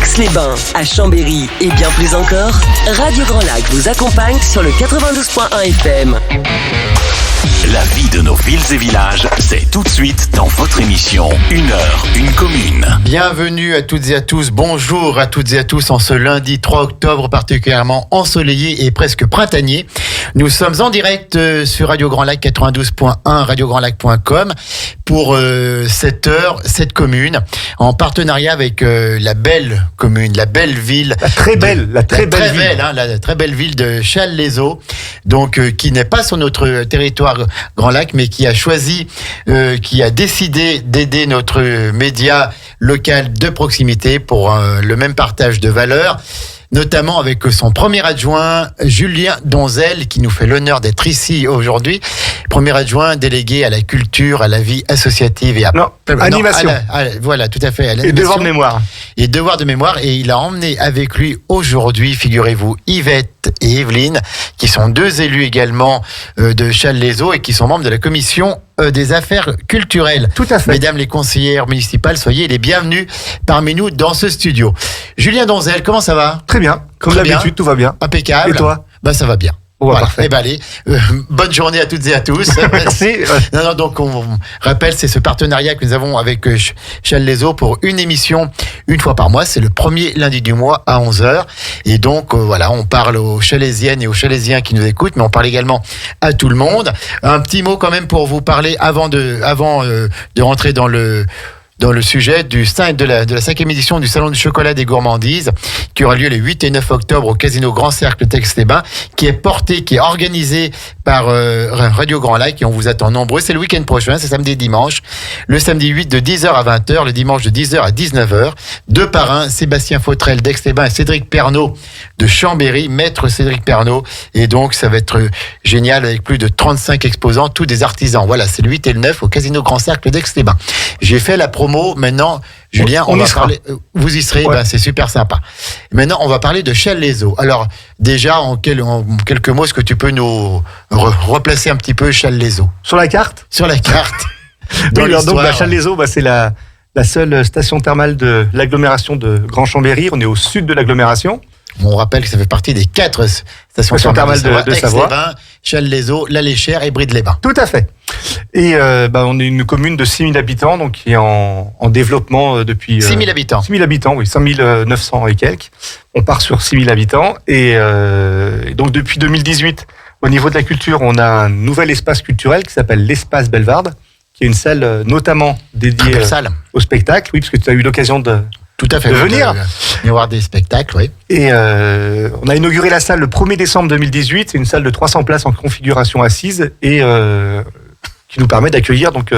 Aix-les-Bains, à Chambéry et bien plus encore, Radio Grand Lac vous accompagne sur le 92.1 FM. La vie de nos villes et villages, c'est tout de suite dans votre émission 1 heure, une commune. Bienvenue à toutes et à tous, bonjour à toutes et à tous en ce lundi 3 octobre particulièrement ensoleillé et presque printanier. Nous sommes en direct sur Radio Grand Lac 92.1, radiograndlac.com pour cette heure, cette commune, en partenariat avec la belle commune, la belle ville. La très belle ville. La très belle ville de Challes-les-Eaux, donc qui n'est pas sur notre territoire Grand Lac, mais qui a choisi, qui a décidé d'aider notre média local de proximité pour le même partage de valeurs, notamment avec son premier adjoint, Julien Donzel, qui nous fait l'honneur d'être ici aujourd'hui. Premier adjoint délégué à la culture, à la vie associative et à... animation. Voilà, tout à fait. Et devoir de mémoire. Et devoir de mémoire. Et il a emmené avec lui aujourd'hui, figurez-vous, Yvette et Evelyne, qui sont deux élus également de Challes-les-Eaux et qui sont membres de la commission des affaires culturelles. Tout à fait. Mesdames les conseillères municipales, soyez les bienvenus parmi nous dans ce studio. Julien Donzel, comment ça va ? Très bien. Comme d'habitude, tout va bien. Impeccable. Et toi ? Ça va bien. Voilà. Parfait. Eh ben allez, bonne journée à toutes et à tous. Merci. Non, donc on rappelle, c'est ce partenariat que nous avons avec Challes-les-Eaux pour une émission une fois par mois. C'est le premier lundi du mois à 11h. Et donc voilà, on parle aux Chalésiennes et aux Chalésiens qui nous écoutent, mais on parle également à tout le monde. Un petit mot quand même pour vous parler avant de rentrer dans le sujet de la 5e édition du Salon du chocolat des gourmandises, qui aura lieu les 8 et 9 octobre au Casino Grand Cercle d'Aix-les-Bains, qui est organisé par Radio Grand Lac, et on vous attend nombreux. C'est le week-end prochain, c'est samedi et dimanche. Le samedi 8 de 10h à 20h, le dimanche de 10h à 19h. Deux parrains, Sébastien Fautrel d'Aix-les-Bains et Cédric Pernaud de Chambéry, maître Cédric Pernaud. Et donc, ça va être génial avec plus de 35 exposants, tous des artisans. Voilà, c'est le 8 et le 9 au Casino Grand Cercle d'Aix-les-Bains. J'ai fait la promo. Maintenant, Julien, on va parler. Vous y serez, ouais. C'est super sympa. Maintenant, on va parler de Challes-les-Eaux. Alors, déjà, en quelques mots, est-ce que tu peux nous replacer un petit peu Challes-les-Eaux sur la carte? Sur la carte. Donc, Challes-les-Eaux, c'est la seule station thermale de l'agglomération de Grand Chambéry. On est au sud de l'agglomération. On rappelle que ça fait partie des 4 stations thermales de Savoie. Challes-les-Eaux, La Léchère et Bride-les-Bains. Tout à fait. Et on est une commune de 6 000 habitants, donc qui est en développement depuis... 6 000 habitants. 6 000 habitants, oui, 5 900 et quelques. On part sur 6 000 habitants. Et donc depuis 2018, au niveau de la culture, on a un nouvel espace culturel qui s'appelle l'Espace Bellevarde, qui est une salle notamment dédiée au spectacle. Oui, parce que tu as eu l'occasion de... Tout à fait. De venir. De voir des spectacles, oui. Et on a inauguré la salle le 1er décembre 2018. C'est une salle de 300 places en configuration assise et qui nous permet d'accueillir donc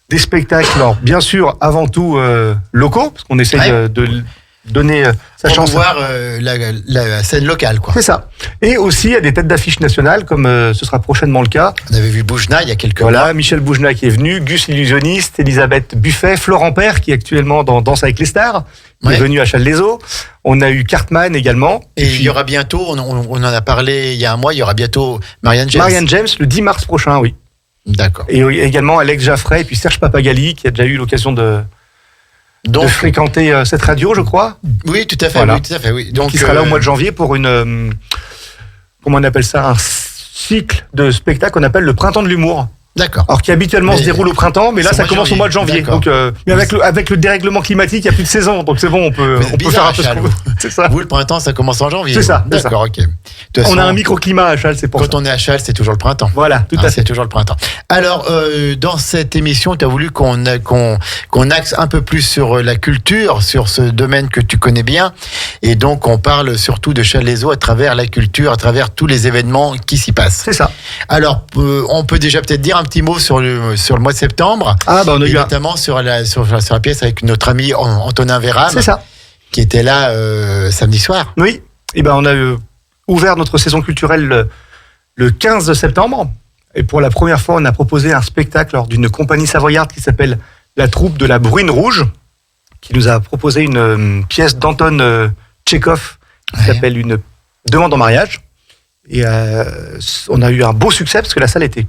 des spectacles. Alors, bien sûr, avant tout locaux, parce qu'on essaye de donner sa chance. Pour voir la scène locale, quoi. C'est ça. Et aussi à des têtes d'affiche nationales, comme ce sera prochainement le cas. On avait vu Boujna il y a quelques mois. Voilà, Michel Boujna qui est venu, Gus l'illusionniste, Elisabeth Buffet, Florent Père qui est actuellement dans Danse avec les stars, qui est venu à Challes-les-Eaux. On a eu Cartman également. Et puis, il y aura bientôt, on en a parlé il y a un mois, il y aura bientôt Marianne James. Marianne James le 10 mars prochain, oui. D'accord. Et également Alex Jaffray et puis Serge Papagali qui a déjà eu l'occasion de fréquenter cette radio, je crois. Oui, tout à fait. Voilà. Oui, tout à fait, oui. Donc, il sera là au mois de janvier pour une... comment on appelle ça ? Un cycle de spectacle qu'on appelle le Printemps de l'humour. D'accord. Alors qui habituellement se déroule au printemps, mais là ça commence au mois de janvier. Donc, mais avec le dérèglement climatique, il n'y a plus de saison, donc c'est bon, on peut faire un peu ce qu'on veut. C'est ça. Vous, le printemps, ça commence en janvier. C'est ça. D'accord, ok. On a un microclimat à Challes, c'est pour ça. Quand on est à Challes, c'est toujours le printemps. Voilà, tout à fait. C'est toujours le printemps. Alors, dans cette émission, tu as voulu qu'on axe un peu plus sur la culture, sur ce domaine que tu connais bien, et donc on parle surtout de Challes-les-Eaux à travers la culture, à travers tous les événements qui s'y passent. C'est ça. Alors, on peut déjà peut-être dire un petit mot sur le mois de septembre. On a eu notamment sur la pièce avec notre ami Antonin Véram. C'est ça. Qui était là samedi soir. Oui. Et on a ouvert notre saison culturelle le 15 septembre. Et pour la première fois, on a proposé un spectacle lors d'une compagnie savoyarde qui s'appelle La Troupe de la Bruine Rouge, qui nous a proposé une pièce d'Anton Tchekhov qui s'appelle Une demande en mariage. Et on a eu un beau succès parce que la salle était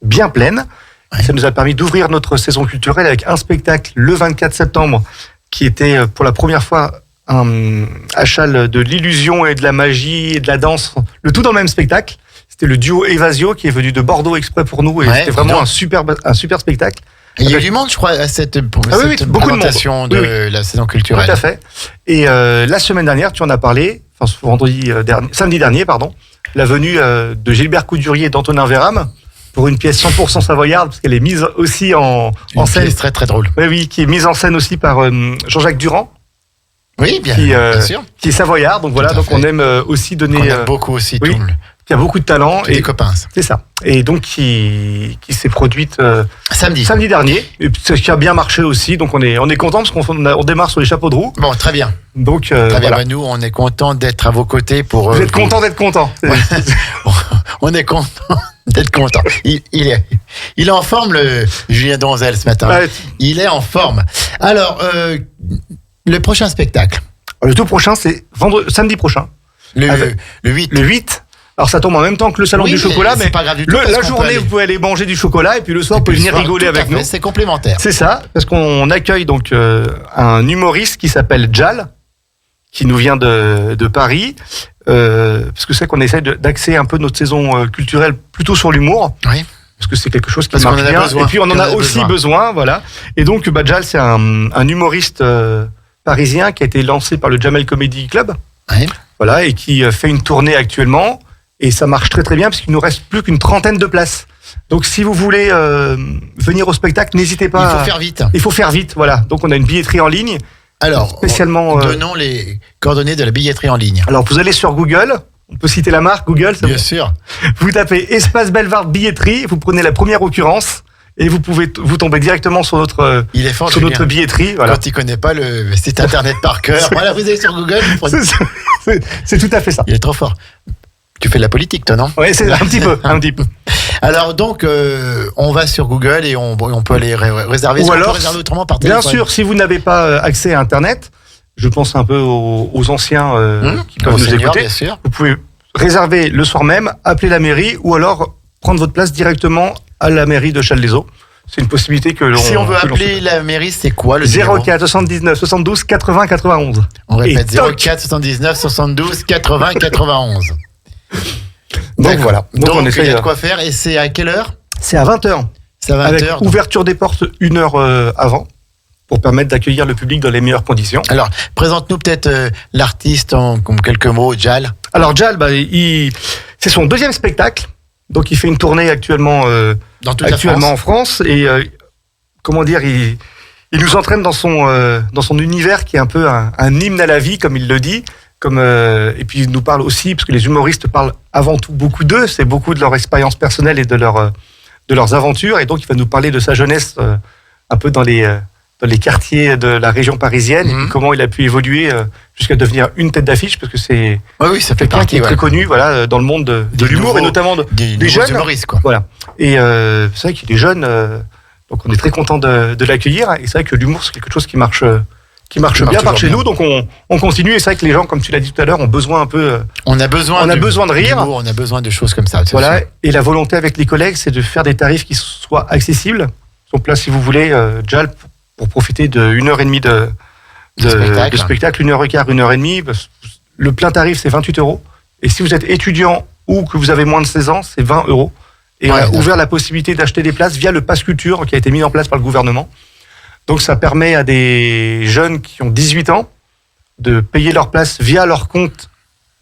bien pleine. Ouais. Ça nous a permis d'ouvrir notre saison culturelle avec un spectacle le 24 septembre qui était pour la première fois à Châles de l'illusion et de la magie et de la danse, le tout dans le même spectacle. C'était le duo Evasio qui est venu de Bordeaux exprès pour nous et c'était vraiment un super spectacle. Et il y a du monde, je crois, à cette présentation de la saison culturelle. Tout à fait. Et la semaine dernière, tu en as parlé, enfin samedi dernier, la venue de Gilbert Coudurier et d'Antonin Véram pour une pièce 100% savoyarde, parce qu'elle est mise aussi en scène. Pièce très très drôle. Oui, qui est mise en scène aussi par Jean-Jacques Durand. Oui, bien sûr. Qui est savoyard, donc voilà, donc on aime aussi donner. On aime beaucoup aussi tout qui a beaucoup de talent. Et des copains. C'est ça. Et donc qui s'est produite samedi dernier, et ce qui a bien marché aussi, donc on est content parce qu'on démarre sur les chapeaux de roue. Bon, très bien. Donc très bien. Voilà. Nous, on est content d'être à vos côtés pour. Vous êtes content d'être content. On est content d'être content. Il est en forme, le Julien Donzel, ce matin. Ouais. Il est en forme. Alors, le prochain spectacle. Le tout prochain, c'est samedi prochain. Le 8. Le 8. Alors ça tombe en même temps que le salon du chocolat, mais pas grave du tout, la journée vous pouvez aller manger du chocolat et puis le soir vous pouvez venir rigoler avec nous. C'est complémentaire. C'est ça, parce qu'on accueille donc un humoriste qui s'appelle Jal, qui nous vient de Paris, parce que c'est qu'on essaie d'axer un peu notre saison culturelle plutôt sur l'humour. Oui. Parce que c'est quelque chose qui marche bien. Et puis on en a aussi besoin, voilà. Et donc Jal, c'est un humoriste parisien qui a été lancé par le Jamel Comedy Club. Oui. Voilà, et qui fait une tournée actuellement. Et ça marche très très bien parce qu'il nous reste plus qu'une trentaine de places. Donc si vous voulez venir au spectacle, n'hésitez pas. Il faut faire vite. Il faut faire vite, voilà. Donc on a une billetterie en ligne. Alors, spécialement. Donnons les coordonnées de la billetterie en ligne. Alors vous allez sur Google. On peut citer la marque Google. Bien sûr. Vous tapez Espace Bellewaerde billetterie. Vous prenez la première occurrence. Et vous tomber directement sur notre billetterie. Voilà. Quand il connaît pas le site internet par cœur. Voilà, vous allez sur Google. C'est tout à fait ça. Il est trop fort. Tu fais de la politique, toi, non? Oui, c'est un petit peu. Alors donc, on va sur Google et on peut aller réserver. Ou alors, on peut réserver autrement par téléphone. Bien sûr, si vous n'avez pas accès à Internet, je pense un peu aux anciens qui peuvent nous écouter. Bien sûr. Vous pouvez réserver le soir même, appeler la mairie ou alors prendre votre place directement à la mairie de Châles-les-Eaux. C'est une possibilité que l'on... Si on veut appeler la mairie, c'est quoi le 04 79 72 80 91. On répète 04 79 72 80 91. Donc voilà. Donc on essaie de quoi faire. Et c'est à quelle heure? C'est à 20h. C'est à 20h. Avec ouverture des portes 1 heure avant, pour permettre d'accueillir le public dans les meilleures conditions. Alors, présente-nous peut-être l'artiste en quelques mots, Jal. Alors Jal, c'est son deuxième spectacle. Donc il fait une tournée actuellement en France et il nous entraîne dans son univers qui est un peu un hymne à la vie, comme il le dit. Et puis il nous parle aussi, parce que les humoristes parlent avant tout beaucoup d'eux, c'est beaucoup de leur expérience personnelle et de leurs aventures, et donc il va nous parler de sa jeunesse un peu dans les quartiers de la région parisienne, et comment il a pu évoluer jusqu'à devenir une tête d'affiche, parce que c'est ça fait quelqu'un qui est très connu dans le monde de l'humour, et notamment des jeunes humoristes, quoi. Voilà. Et c'est vrai qu'il est jeune, donc on est très content de l'accueillir, et c'est vrai que l'humour c'est quelque chose qui marche bien par chez nous, donc on continue, et c'est vrai que les gens, comme tu l'as dit tout à l'heure, ont besoin un peu... On a besoin de rire. On a besoin de choses comme ça. Voilà, et la volonté avec les collègues, c'est de faire des tarifs qui soient accessibles. Donc là, si vous voulez, Jal, pour profiter de 1h30 de spectacle, 1h15, 1h30, le plein tarif, c'est 28 €. Et si vous êtes étudiant ou que vous avez moins de 16 ans, c'est 20 €. Et on a ouvert la possibilité d'acheter des places via le Pass Culture qui a été mis en place par le gouvernement. Donc ça permet à des jeunes qui ont 18 ans de payer leur place via leur compte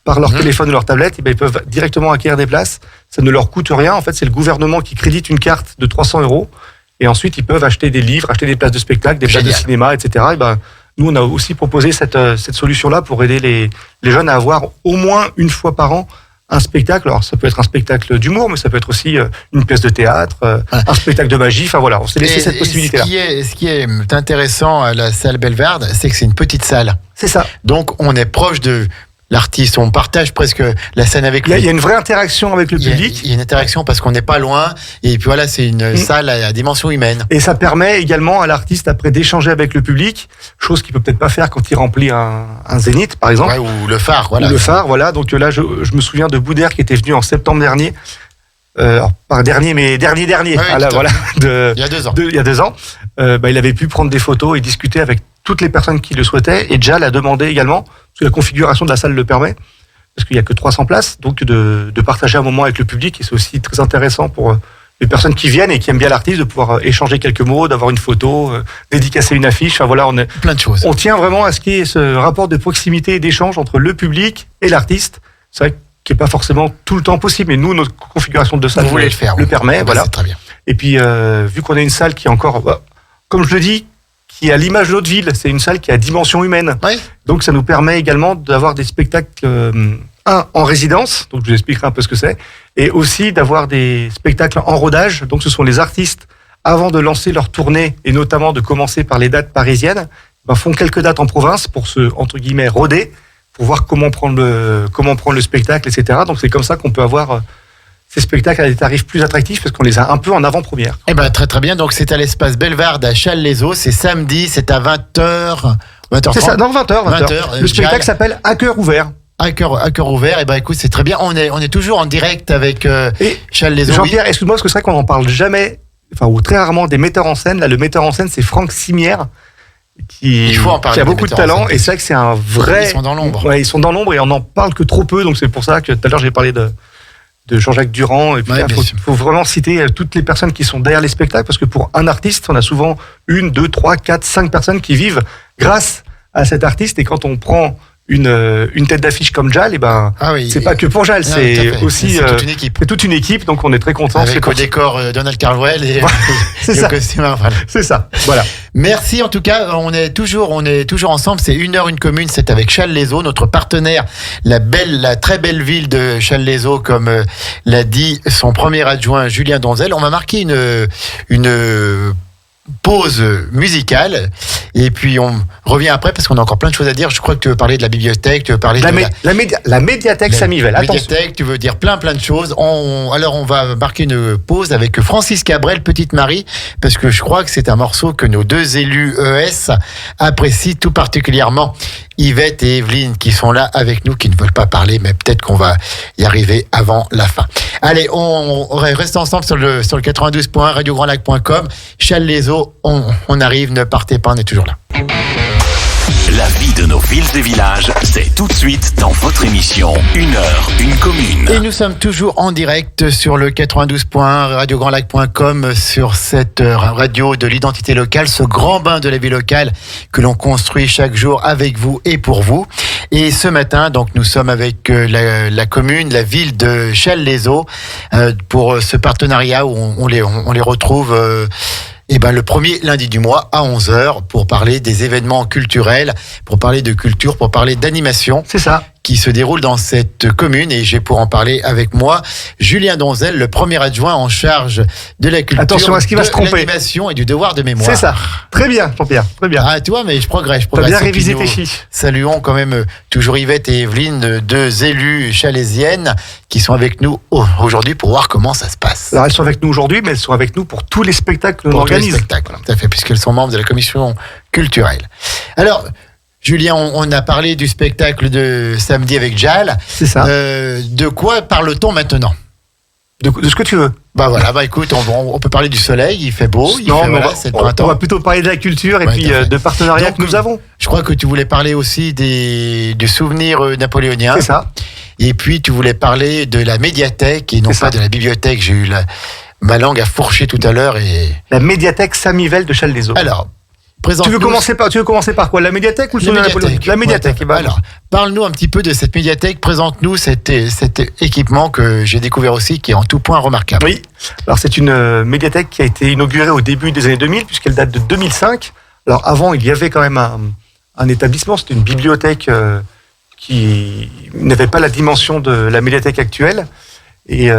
par leur téléphone ou leur tablette. Et ils peuvent directement acquérir des places. Ça ne leur coûte rien. En fait, c'est le gouvernement qui crédite une carte de 300 €. Et ensuite, ils peuvent acheter des livres, acheter des places de spectacle, des places de cinéma, etc. Et nous, on a aussi proposé cette solution-là pour aider les jeunes à avoir au moins une fois par an un spectacle. Alors, ça peut être un spectacle d'humour, mais ça peut être aussi une pièce de théâtre, un spectacle de magie. Enfin voilà, on s'est laissé cette possibilité-là. Ce qui est intéressant à la salle Bellewaerde, c'est que c'est une petite salle. C'est ça. Donc, on est proche de l'artiste, on partage presque la scène avec lui. Il y a une vraie interaction avec le public. Il y a une interaction parce qu'on n'est pas loin, et puis voilà, c'est une salle à dimension humaine. Et ça permet également à l'artiste après d'échanger avec le public, chose qu'il peut peut-être pas faire quand il remplit un Zénith, par exemple. Ou le Phare, voilà. Ou le Phare, voilà. Donc là, je me souviens de Boudère qui était venu en septembre dernier par dernier, voilà, Il y a 2 ans. il y a 2 ans, il avait pu prendre des photos et discuter avec toutes les personnes qui le souhaitaient. Et Jal a demandé également, parce que la configuration de la salle le permet, parce qu'il n'y a que 300 places, donc de partager un moment avec le public. Et c'est aussi très intéressant pour les personnes qui viennent et qui aiment bien l'artiste, de pouvoir échanger quelques mots, d'avoir une photo, dédicacer une affiche. Enfin, voilà, Plein de choses. on tient vraiment à ce qu'il y ait ce rapport de proximité et d'échange entre le public et l'artiste. C'est vrai qui n'est pas forcément tout le temps possible, mais nous, notre configuration de salle Vous voulez le faire, le oui. permet. Voilà. C'est très bien. Et puis, vu qu'on a une salle qui est encore, comme je le dis, qui est à l'image de notre ville, c'est une salle qui a dimension humaine. Oui. Donc, ça nous permet également d'avoir des spectacles, en résidence, donc je vous expliquerai un peu ce que c'est, et aussi d'avoir des spectacles en rodage. Donc, ce sont les artistes, avant de lancer leur tournée, et notamment de commencer par les dates parisiennes, font quelques dates en province pour se, entre guillemets, roder, pour voir comment prendre le spectacle, etc. Donc, c'est comme ça qu'on peut avoir ces spectacles à des tarifs plus attractifs, parce qu'on les a un peu en avant-première. Eh ben, très très bien. Donc c'est à l'espace Bellevarde à Challes-les-Eaux. C'est samedi, c'est à 20h. 20h30. C'est ça, non, 20h. Le spectacle s'appelle À cœur ouvert. À cœur ouvert. Eh ben, écoute, c'est très bien. On est toujours en direct avec Et Challes-les-Eaux. Jean-Pierre, excuse-moi, parce que c'est vrai qu'on n'en parle jamais, ou très rarement, des metteurs en scène. Là, le metteur en scène, c'est Franck Simière, Il faut en parler qui a des beaucoup de metteurs en talent. scène. Et c'est vrai que c'est un vrai. Ils sont dans l'ombre. Ouais, ils sont dans l'ombre et on n'en parle que trop peu. Donc c'est pour ça que tout à l'heure, j'ai parlé de Jean-Jacques Durand. Et puis Ouais, il bien sûr. faut vraiment citer toutes les personnes qui sont derrière les spectacles, parce que pour un artiste, on a souvent 1, 2, 3, 4, 5 personnes qui vivent grâce à cet artiste. Et quand on prend une tête d'affiche comme Jal, Ah oui. c'est pas que pour Jal, Non, tout à c'est fait. aussi C'est toute une équipe. c'est toute une équipe. Donc on est très content. Avec au décor Donald Carwell et C'est le ça. costume. Voilà. C'est ça. Voilà. Merci en tout cas, on est toujours ensemble. C'est 1 heure, une commune. C'est avec Challes-les-Eaux, notre partenaire, la très belle ville de Challes-les-Eaux, comme l'a dit son premier adjoint Julien Donzel. On va marquer une pause musicale et puis on revient après parce qu'on a encore plein de choses à dire. Je crois que tu veux parler de la bibliothèque, tu veux parler de La médiathèque Samivelle. la Attention. médiathèque, tu veux dire plein de choses. Alors on va marquer une pause avec Francis Cabrel, Petite Marie, parce que je crois que c'est un morceau que nos 2 élus ES apprécient tout particulièrement. Yvette et Evelyne qui sont là avec nous, qui ne veulent pas parler, mais peut-être qu'on va y arriver avant la fin. Allez, on reste ensemble sur le 92.1 radiograndlac.com. Challes-les-Eaux, on arrive, ne partez pas, on est toujours là. La vie de nos villes et villages, c'est tout de suite dans votre émission 1 heure, une commune. Et nous sommes toujours en direct sur le 92.1 radiograndlac.com, sur cette radio de l'identité locale, ce grand bain de la vie locale que l'on construit chaque jour avec vous et pour vous. Et ce matin, donc, nous sommes avec la commune, la ville de Challes-les-Eaux, pour ce partenariat où on les retrouve le premier lundi du mois à 11h pour parler des événements culturels, pour parler de culture, pour parler d'animation. C'est ça. Qui se déroule dans cette commune, et j'ai pour en parler avec moi Julien Donzel, le premier adjoint en charge de la culture, Attention à ce qu'il va de se tromper. l'animation et du devoir de mémoire. C'est ça. Très bien, Jean-Pierre. Très bien. Ah, tu vois, mais je progresse. T'as bien Et puis révisé nous tes fiches. Saluons quand même toujours Yvette et Evelyne, 2 élus chalaisiennes qui sont avec nous aujourd'hui pour voir comment ça se passe. Alors elles sont avec nous aujourd'hui, mais elles sont avec nous pour tous les spectacles que l'on Pour tous les organise. spectacles, tout à fait, puisqu'elles sont membres de la commission culturelle. Alors, Julien, on a parlé du spectacle de samedi avec Jal. C'est ça. De quoi parle-t-on maintenant ? De ce que tu veux. Écoute, on peut parler du soleil, il fait beau, c'est le on printemps. va plutôt parler de la culture et Ouais, puis tout à fait. de partenariats Donc, que nous avons. Je crois que tu voulais parler aussi des souvenirs napoléoniens. C'est ça. Et puis tu voulais parler de la médiathèque et non C'est pas ça. de la bibliothèque. J'ai eu ma langue à fourcher tout à l'heure et... La médiathèque Samivelle de Challes-les-Eaux. Alors, Tu présente-nous... veux commencer par quoi? La médiathèque ou le souvenir napoléonien? La médiathèque. Ouais. Alors, parle-nous un petit peu de cette médiathèque. Présente-nous cet équipement que j'ai découvert aussi, qui est en tout point remarquable. Oui. Alors c'est une médiathèque qui a été inaugurée au début des années 2000, puisqu'elle date de 2005. Alors avant, il y avait quand même un établissement, c'était une bibliothèque qui n'avait pas la dimension de la médiathèque actuelle. Et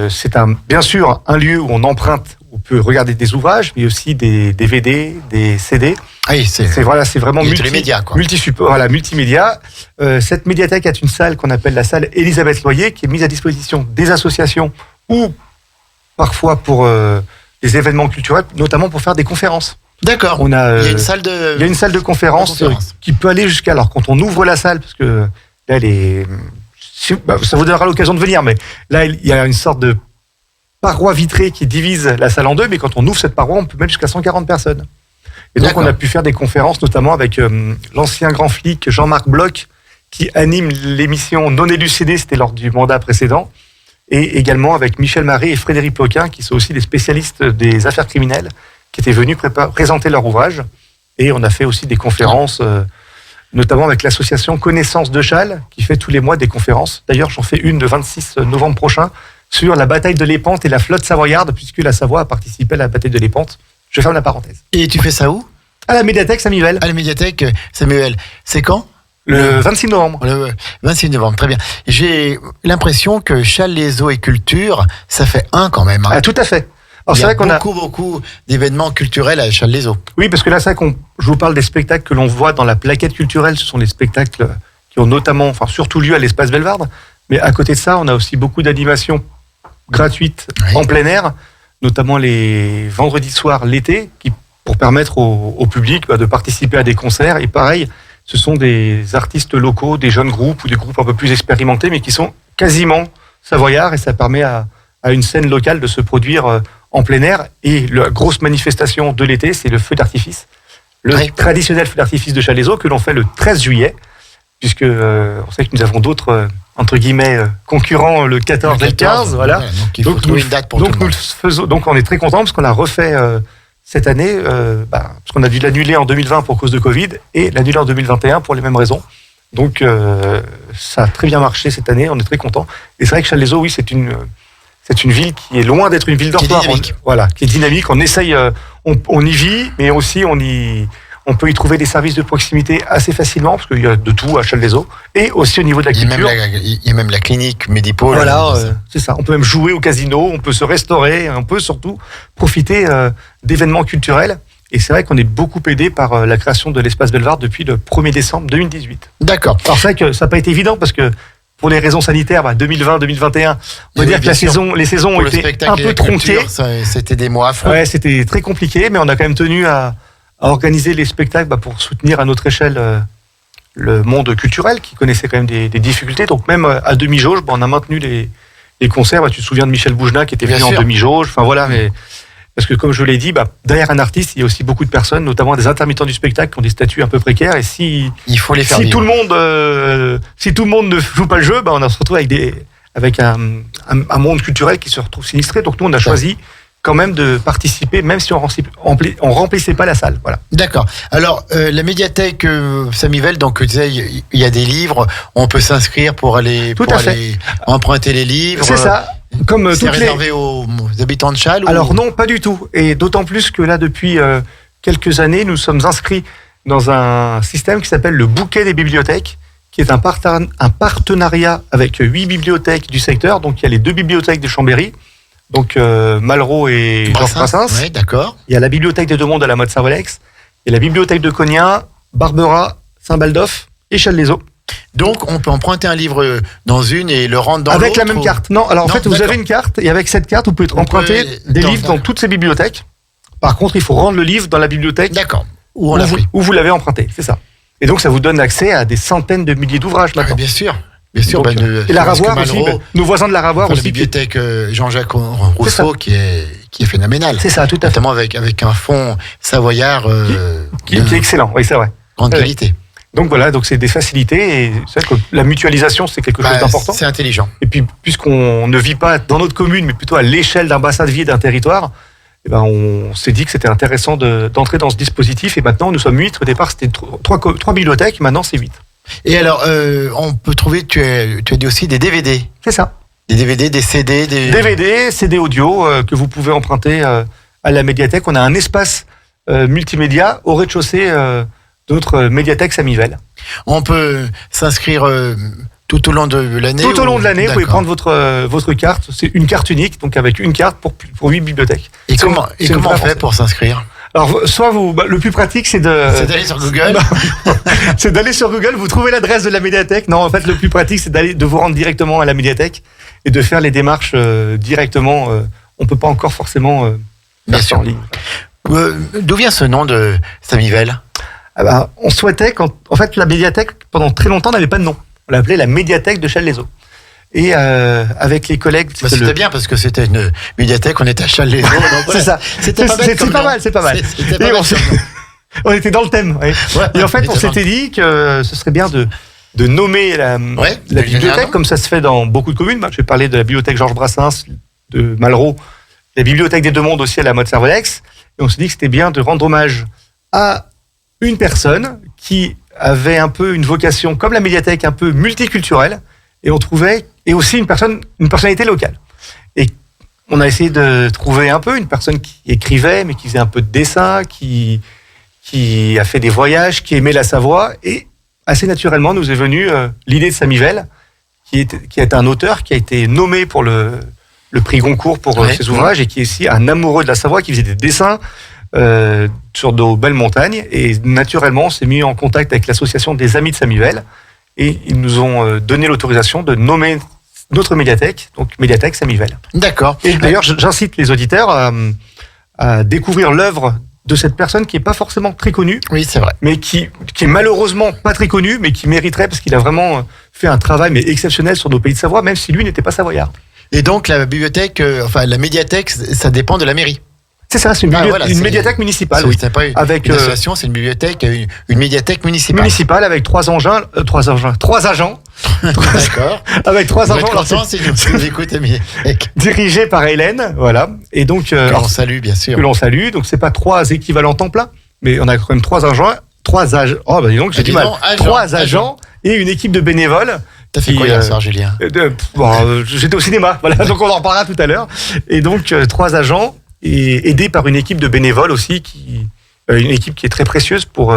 c'est bien sûr un lieu où on emprunte, on peut regarder des ouvrages, mais aussi des DVD, des CD. Ah oui, c'est vraiment il y a tous les médias, quoi. Multimédia. Cette médiathèque a une salle qu'on appelle la salle Élisabeth Loyer, qui est mise à disposition des associations ou parfois pour des événements culturels, notamment pour faire des conférences. D'accord. Il y Il y a une salle de conférence qui peut aller jusqu'à, alors quand on ouvre la salle, parce que là elle est, ça vous donnera l'occasion de venir, mais là il y a une sorte de paroi vitrée qui divise la salle en deux, mais quand on ouvre cette paroi, on peut mettre jusqu'à 140 personnes. Et donc, D'accord. on a pu faire des conférences, notamment avec l'ancien grand flic Jean-Marc Bloch, qui anime l'émission Non élucidée, c'était lors du mandat précédent, et également avec Michel Marie et Frédéric Ploquin, qui sont aussi des spécialistes des affaires criminelles, qui étaient venus présenter leur ouvrage. Et on a fait aussi des conférences, notamment avec l'association Connaissance de Châles, qui fait tous les mois des conférences. D'ailleurs, j'en fais une le 26 novembre prochain sur la bataille de l'Épante et la flotte savoyarde, puisque la Savoie a participé à la bataille de l'Épante. Je ferme la parenthèse. Et tu fais ça où? À la médiathèque Samuel, À la médiathèque Samuel. C'est quand? le 26 novembre. Le 26 novembre, très bien. J'ai l'impression que Challes-les-Eaux et Culture, ça fait un quand même. Hein. Ah, tout à fait. Alors, Il y c'est a vrai qu'on a... beaucoup d'événements culturels à Challes-les-Eaux. Oui, parce que là, c'est vrai je vous parle des spectacles que l'on voit dans la plaquette culturelle. Ce sont les spectacles qui ont notamment, enfin surtout lieu à l'espace Bellevarde. Mais à côté de ça, on a aussi beaucoup d'animations gratuites en plein air, notamment les vendredis soirs l'été, pour permettre au public de participer à des concerts. Et pareil, ce sont des artistes locaux, des jeunes groupes ou des groupes un peu plus expérimentés, mais qui sont quasiment savoyards, et ça permet à une scène locale de se produire en plein air. Et la grosse manifestation de l'été, c'est le feu d'artifice. Le traditionnel feu d'artifice de Challes-les-Eaux que l'on fait le 13 juillet, puisque on sait que nous avons d'autres, entre guillemets, concurrents le 14 et le 15. Voilà. Donc il faut trouver une date pour tout le monde. Donc on est très content parce qu'on l'a refait cette année, parce qu'on a dû l'annuler en 2020 pour cause de Covid et l'annuler en 2021 pour les mêmes raisons. Donc ça a très bien marché cette année, on est très content. Et c'est vrai que Challes-les-Eaux, oui, c'est une ville qui est loin d'être une ville dortoir. Qui est dynamique. On essaye, on y vit, mais aussi on peut y trouver des services de proximité assez facilement, parce qu'il y a de tout à Challes-les-Eaux, et aussi au niveau de la culture. Il y a même la clinique Medipôle. Voilà, c'est ça. On peut même jouer au casino, on peut se restaurer, on peut surtout profiter d'événements culturels. Et c'est vrai qu'on est beaucoup aidé par la création de l'espace Bellevarde depuis le 1er décembre 2018. D'accord. Alors c'est vrai que ça n'a pas été évident, parce que pour les raisons sanitaires, 2020-2021, on va dire que les saisons ont été un peu tronquées. C'était des mois affreux. Ouais, c'était très compliqué, mais on a quand même tenu à organiser les spectacles pour soutenir à notre échelle le monde culturel, qui connaissait quand même des difficultés. Donc même à demi-jauge, on a maintenu les concerts. Tu te souviens de Michel Boujna qui était venu en demi-jauge. Enfin voilà, mais parce que comme je l'ai dit, derrière un artiste, il y a aussi beaucoup de personnes, notamment des intermittents du spectacle, qui ont des statuts un peu précaires. Et il faut les faire si vivre. Si tout le monde ne joue pas le jeu, on se retrouve avec un monde culturel qui se retrouve sinistré. Donc nous, on a choisi quand même de participer, même si on remplissait pas la salle. Voilà. D'accord. Alors, la médiathèque Samuel, donc tu disais, il y a des livres, on peut s'inscrire pour aller emprunter les livres. C'est ça. Comme c'est réservé aux habitants de Challes? Alors non, pas du tout. Et d'autant plus que là, depuis quelques années, nous sommes inscrits dans un système qui s'appelle le bouquet des bibliothèques, qui est un partenariat avec 8 bibliothèques du secteur. Donc il y a les 2 bibliothèques de Chambéry, donc Malraux et Georges Brassens. Oui, d'accord. Il y a la bibliothèque des Deux-Mondes à la Motte-Servolex, il y a la bibliothèque de Cognin, Barbera, Saint-Baldoff et Challes-les-Eaux. Donc, on peut emprunter un livre dans une et le rendre dans l'autre? Avec la même carte. Non, alors en fait, vous avez une carte, et avec cette carte, vous pouvez emprunter des livres dans toutes ces bibliothèques. Par contre, il faut rendre le livre dans la bibliothèque. D'accord. Où vous l'avez emprunté, c'est ça. Et donc, ça vous donne accès à des centaines de milliers d'ouvrages maintenant. Bien sûr. Bien sûr. Donc, et la Ravoire aussi, nos voisins de la Ravoire aussi. La bibliothèque Jean-Jacques Rousseau qui est phénoménale. C'est ça, tout à fait. Notamment avec un fond savoyard qui est excellent, oui, c'est vrai. Grande qualité. Donc voilà, donc c'est des facilités, et c'est vrai que la mutualisation, c'est quelque chose d'important. C'est intelligent. Et puis, puisqu'on ne vit pas dans notre commune, mais plutôt à l'échelle d'un bassin de vie et d'un territoire, on s'est dit que c'était intéressant d'entrer dans ce dispositif. Et maintenant, nous sommes 8. Au départ, c'était 3 bibliothèques, maintenant c'est 8. Et alors, on peut trouver, tu as dit aussi des DVD. C'est ça. Des DVD, des CD, DVD, CD audio que vous pouvez emprunter à la médiathèque. On a un espace multimédia au rez-de-chaussée de notre médiathèque Samuel. On peut s'inscrire tout au long de l'année? Tout au long de l'année, vous pouvez prendre votre carte. C'est une carte unique, donc avec une carte pour 8 bibliothèques. Et comment on fait pour s'inscrire? Alors, soit le plus pratique, c'est d'aller sur Google. C'est d'aller sur Google, vous trouvez l'adresse de la médiathèque. Non, en fait, le plus pratique, c'est de vous rendre directement à la médiathèque et de faire les démarches directement. On peut pas encore forcément faire ça en ligne. D'où vient ce nom de Samuel? On souhaitait, en fait, la médiathèque, pendant très longtemps, n'avait pas de nom. On l'appelait la médiathèque de Challes-les-Eaux. Et avec les collègues... Bah, c'était bien parce que c'était une médiathèque, on était à Challes-les-Eaux. C'est ça. C'était pas bête. C'est pas mal. C'était pas Et bête. on était dans le thème. Ouais. Et en fait, on s'était dit que ce serait bien de nommer la bibliothèque, comme ça se fait dans beaucoup de communes. Je vais parler de la bibliothèque Georges Brassens, de Malraux, la bibliothèque des Deux Mondes aussi à la Motte-Servolex. Et on s'est dit que c'était bien de rendre hommage à une personne qui avait un peu une vocation, comme la médiathèque, un peu multiculturelle, et on trouvait, et aussi une personnalité locale. Et on a essayé de trouver un peu une personne qui écrivait, mais qui faisait un peu de dessin, qui a fait des voyages, qui aimait la Savoie, et assez naturellement nous est venue l'idée de Samy Vell, qui est un auteur qui a été nommé pour le prix Goncourt pour ses ouvrages, et qui est aussi un amoureux de la Savoie, qui faisait des dessins sur nos belles montagnes, et naturellement on s'est mis en contact avec l'association des Amis de Samy Vell, et ils nous ont donné l'autorisation de nommer notre médiathèque, donc médiathèque Samy Vell. D'accord. Et d'ailleurs j'incite les auditeurs à découvrir l'œuvre de cette personne qui est pas forcément très connue. Oui, c'est vrai. Mais qui est malheureusement pas très connu, mais qui mériterait, parce qu'il a vraiment fait un travail mais exceptionnel sur nos pays de Savoie, même si lui n'était pas savoyard. Et donc la bibliothèque, la médiathèque, ça dépend de la mairie. C'est ça, c'est une médiathèque municipale. Oui. C'est pas avec une association, c'est une bibliothèque, une médiathèque municipale. Municipale avec trois agents. D'accord. Avec trois agents. Content, si vous écoutez, dirigés par Hélène, voilà. Et donc que l'on salue, bien sûr. Que l'on salue. Donc c'est pas trois équivalents temps plein, mais on a quand même trois agents. Oh, dis donc, j'ai du mal. Trois agents et une équipe de bénévoles. T'as fait quoi hier soir, Julien? J'étais au cinéma, voilà, donc on en reparlera tout à l'heure. Et donc, trois agents, et aidés par une équipe de bénévoles aussi, une équipe qui est très précieuse pour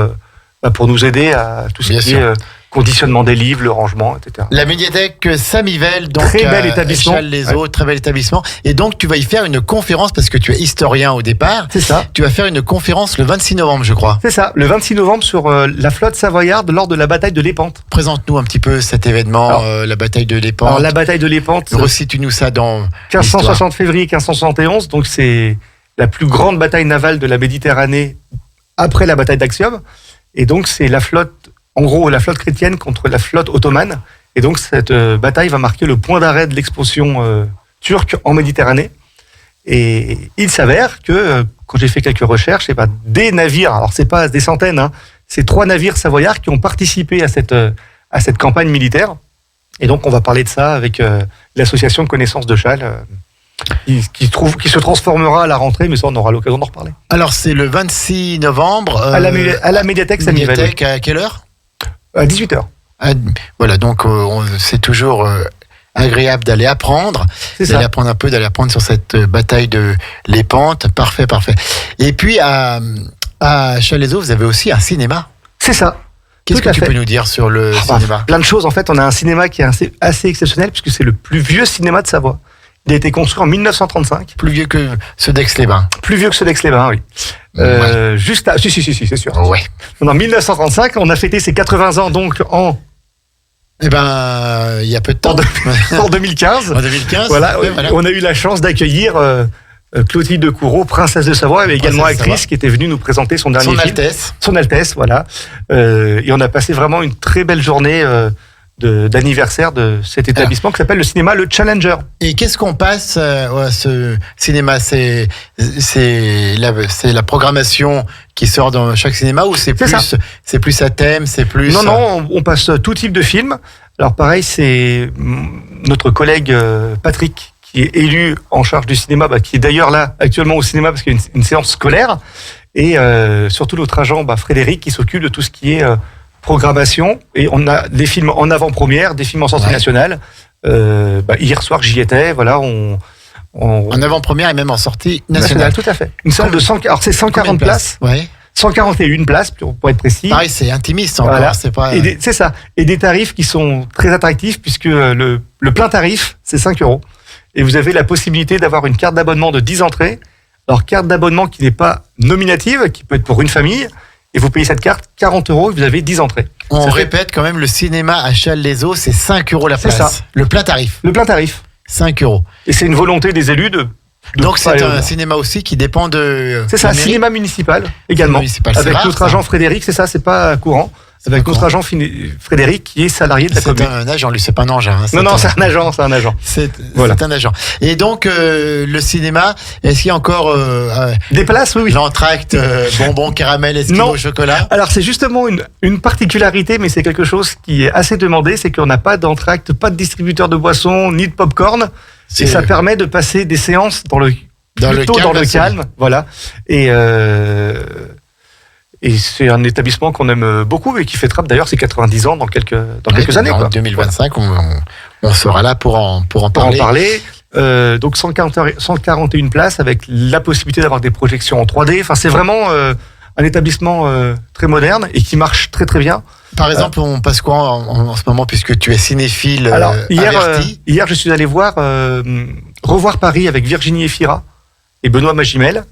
nous aider à tout ce qui est conditionnement des livres, le rangement, etc. La médiathèque Samy Vell, donc très bel établissement. Challes-les-Eaux, très bel établissement. Et donc tu vas y faire une conférence parce que tu es historien au départ. C'est ça. Tu vas faire une conférence le 26 novembre, je crois. C'est ça, le 26 novembre sur la flotte savoyarde lors de la bataille de Lépante. Présente-nous un petit peu cet événement, la bataille de Lépante. Alors la bataille de Lépante. Resitue-nous ça dans 1560 février 1571, donc c'est la plus grande bataille navale de la Méditerranée après la bataille d'Actium. Et donc c'est la flotte, en gros la flotte chrétienne contre la flotte ottomane. Et donc cette bataille va marquer le point d'arrêt de l'expansion turque en Méditerranée. Et il s'avère que, quand j'ai fait quelques recherches, des navires, alors c'est pas des centaines, c'est 3 navires savoyards qui ont participé à cette campagne militaire. Et donc on va parler de ça avec l'association Connaissance de Challes, qui se transformera à la rentrée, mais ça on aura l'occasion d'en reparler. Alors c'est le 26 novembre à la médiathèque Samy Vell. À quelle heure? À 18h. Voilà, donc c'est toujours agréable d'aller apprendre, d'aller apprendre sur cette bataille de Lépante. Parfait. Et puis à Challes-les-Eaux, vous avez aussi un cinéma. C'est ça. Qu'est-ce que tu peux nous dire sur le cinéma? Plein de choses. En fait, on a un cinéma qui est assez exceptionnel puisque c'est le plus vieux cinéma de Savoie. Il a été construit en 1935. Plus vieux que ceux d'Aix-les-Bains. Plus vieux que ceux d'Aix-les-Bains, oui. Ouais. Si, c'est sûr. Ouais. En 1935, on a fêté ses 80 ans donc en... il y a peu de temps. En 2015. En 2015. Voilà, on a eu la chance d'accueillir Clotilde Courreau, princesse de Savoie, mais également actrice, qui était venue nous présenter son dernier film. Son Altesse, voilà. Et on a passé vraiment une très belle journée d'anniversaire de cet établissement qui s'appelle le cinéma Le Challenger. Et qu'est-ce qu'on passe à ce cinéma? C'est la programmation qui sort dans chaque cinéma, ou c'est plus à thème, c'est plus... Non, on passe tout type de films. Alors pareil, c'est notre collègue Patrick qui est élu en charge du cinéma, qui est d'ailleurs là actuellement au cinéma parce qu'il y a une séance scolaire, et surtout notre agent Frédéric qui s'occupe de tout ce qui est programmation, et on a des films en avant-première, des films en sortie nationale. Hier soir j'y étais, voilà, en avant-première et même en sortie nationale. Tout à fait. Une salle de 140 places. Ouais. 141 places pour être précis. Pareil, c'est intimiste encore. Voilà. C'est pas... c'est ça. Et des tarifs qui sont très attractifs puisque le plein tarif c'est 5 €. Et vous avez la possibilité d'avoir une carte d'abonnement de 10 entrées. Alors carte d'abonnement qui n'est pas nominative, qui peut être pour une famille. Et vous payez cette carte 40 € et vous avez 10 entrées. On répète quand même, le cinéma à Challes-les-Eaux, c'est 5 € la place. C'est ça. Le plein tarif. 5 €. Et c'est une volonté des élus de donc c'est un cinéma aussi qui dépend de... C'est ça, cinéma municipal également. Avec notre agent Frédéric, c'est ça, c'est pas courant. avec D'accord. notre agent Frédéric, qui est salarié de la C'est commune. un agent, lui, c'est pas un engin. Hein, Non, c'est un agent. C'est Voilà. un agent. Et donc, le cinéma, est-ce qu'il y a encore Des places, oui. l'entracte, bonbons, caramel, esquimaux Non. au chocolat? Alors c'est justement une particularité, mais c'est quelque chose qui est assez demandé, c'est qu'on n'a pas d'entracte, pas de distributeur de boissons, ni de popcorn, et ça permet de passer des séances dans le calme, voilà. Et c'est un établissement qu'on aime beaucoup et qui fêtera d'ailleurs ses 90 ans dans quelques années. En Quoi. 2025, on sera là pour en Pour en parler. parler. Donc 141 places avec la possibilité d'avoir des projections en 3D. Enfin, c'est vraiment un établissement très moderne et qui marche très très bien. Par exemple, on passe quoi en ce moment, puisque tu es cinéphile Alors averti? hier, je suis allé revoir Paris avec Virginie Efira et Benoît Magimel.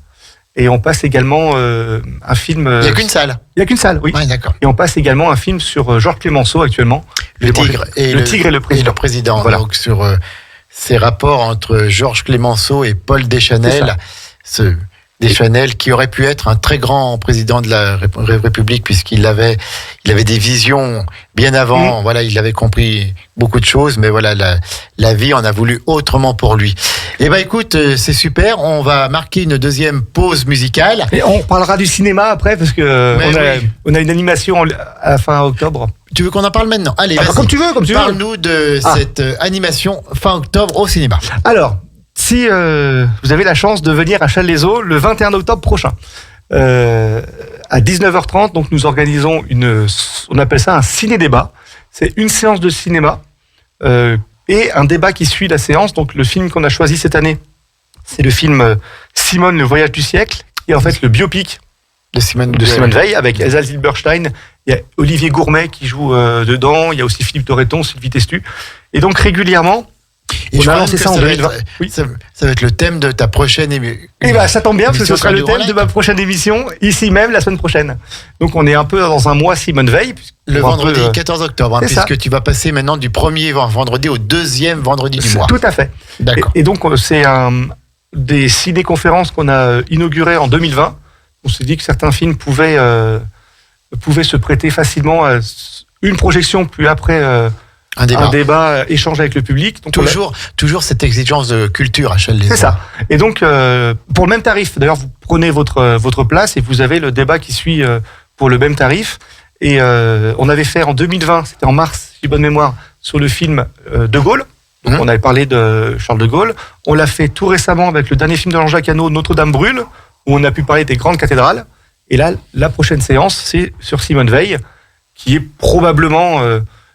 Et on passe également un film. Il n'y a qu'une salle. Il n'y a qu'une salle, oui. Ouais, d'accord. Et on passe également un film sur Georges Clémenceau actuellement. Le tigre et le président. Voilà. Voilà. Donc sur ces rapports entre Georges Clémenceau et Paul Deschanel, Deschanel qui aurait pu être un très grand président de la République puisqu'il avait des visions bien avant. Voilà, il avait compris beaucoup de choses, mais voilà, la vie en a voulu autrement pour lui. Eh ben écoute, c'est super. On va marquer une deuxième pause musicale. Et on parlera du cinéma après parce que Ouais, on a une animation à la fin octobre. Tu veux qu'on en parle maintenant? Allez, vas-y. Comme tu veux. Parle-nous de cette animation fin octobre au cinéma. Alors, si vous avez la chance de venir à Challes-les-Eaux le 21 octobre prochain, à 19h30, donc nous organisons on appelle ça un ciné-débat. C'est une séance de cinéma et un débat qui suit la séance. Donc le film qu'on a choisi cette année, c'est le film Simone, le voyage du siècle, qui est en fait le biopic De Simone Veil avec Elsa Zilberstein. Il y a Olivier Gourmet qui joue dedans. Il y a aussi Philippe Torreton, Sylvie Testu. Et donc régulièrement, Et on je a pense lancé que ça en va 2020. être- Oui. ça va être le thème de ta prochaine émission. Et bah ça tombe bien parce que ce émission sera le Radio thème de Grand ma prochaine émission, ici même la semaine prochaine. Donc on est un peu dans un mois Simone Veil. Le vendredi 14 octobre, c'est puisque ça. tu vas passer maintenant du premier vendredi au deuxième vendredi du mois. Tout à fait. D'accord. Et donc c'est des ciné-conférences qu'on a inaugurées en 2020. On s'est dit que certains films pouvaient se prêter facilement à une projection, puis après Un débat. un débat, échange avec le public. Donc Toujours cette exigence de culture à Challes-les-Eaux. c'est ça. Et donc, pour le même tarif, d'ailleurs, vous prenez votre place et vous avez le débat qui suit pour le même tarif. Et on avait fait en 2020, c'était en mars, si j'ai bonne mémoire, sur le film De Gaulle. Donc, on avait parlé de Charles de Gaulle. On l'a fait tout récemment avec le dernier film de Jean-Jacques Hano, Notre-Dame brûle, où on a pu parler des grandes cathédrales. Et là, la prochaine séance, c'est sur Simone Veil, qui est probablement